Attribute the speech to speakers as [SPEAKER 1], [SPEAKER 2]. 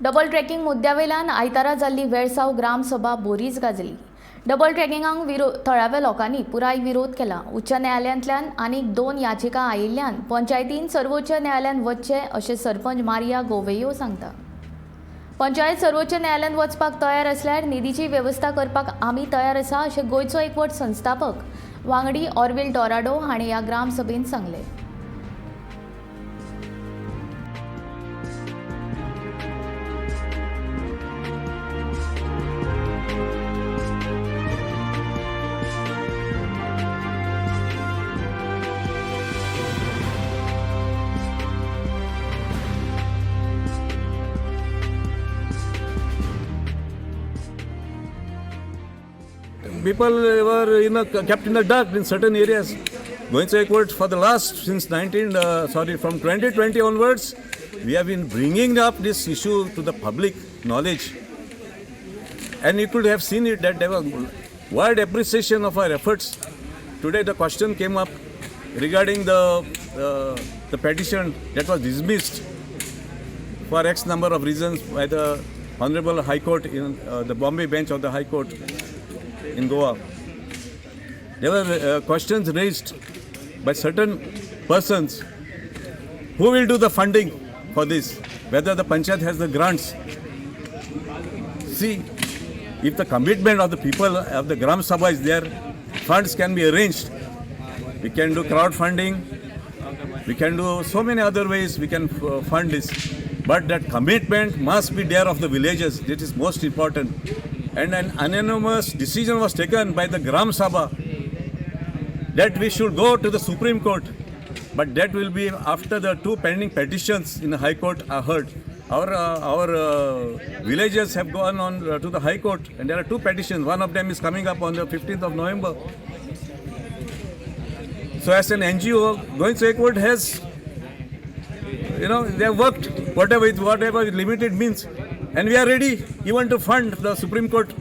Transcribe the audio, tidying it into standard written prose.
[SPEAKER 1] Double tracking मुद्द्यावेल्यान आयतारा जाल्ली वेळसाव ग्रामसभा बोरीच गाजली. Double ट्रॅकिंगाक थळाव्या लोकांनी पुराय विरोध केला. उच्च न्यायालयांतल्यान आनीक 2 याचिका आयिल्ल्यान पंचायतीन सर्वोच्च न्यायालयात वचचे अशें सरपंच मारिया गोवेयो सांगता. पंचायत सर्वोच्च न्यायालयात वचपाक तयार असल्यार निधीची वेवस्था करपाक आमी तयार आसा अशें गोंयचो एकवट संस्थापक वांगडी ऑरविल डोराडो हाणें ह्या ग्रामसभेत सांगलें.
[SPEAKER 2] People were kept in the dark in certain areas. Going backward for the last since from 2020 onwards, we have been bringing up this issue to the public knowledge, and you could have seen it that there was wide appreciation of our efforts. Today, the question came up regarding the petition that was dismissed for X number of reasons by the Honorable High Court in the Bombay bench of the High Court in Goa. There were questions raised by certain persons who will do the funding for this, whether the panchayat has the grants. See, if the commitment of the people of the Gram Sabha is there, funds can be arranged. We can do crowdfunding, we can do so many other ways we can fund this. But that commitment must be there of the villagers. That is most important. And an unanimous decision was taken by the Gram Sabha that we should go to the Supreme Court. But that will be after the 2 pending petitions in the High Court are heard. Our villagers have gone on to the High Court, and there are 2 petitions. One of them is coming up on the 15th of November. So as an NGO, Going Backward has, they have worked whatever limited means. And we are ready even to fund the Supreme Court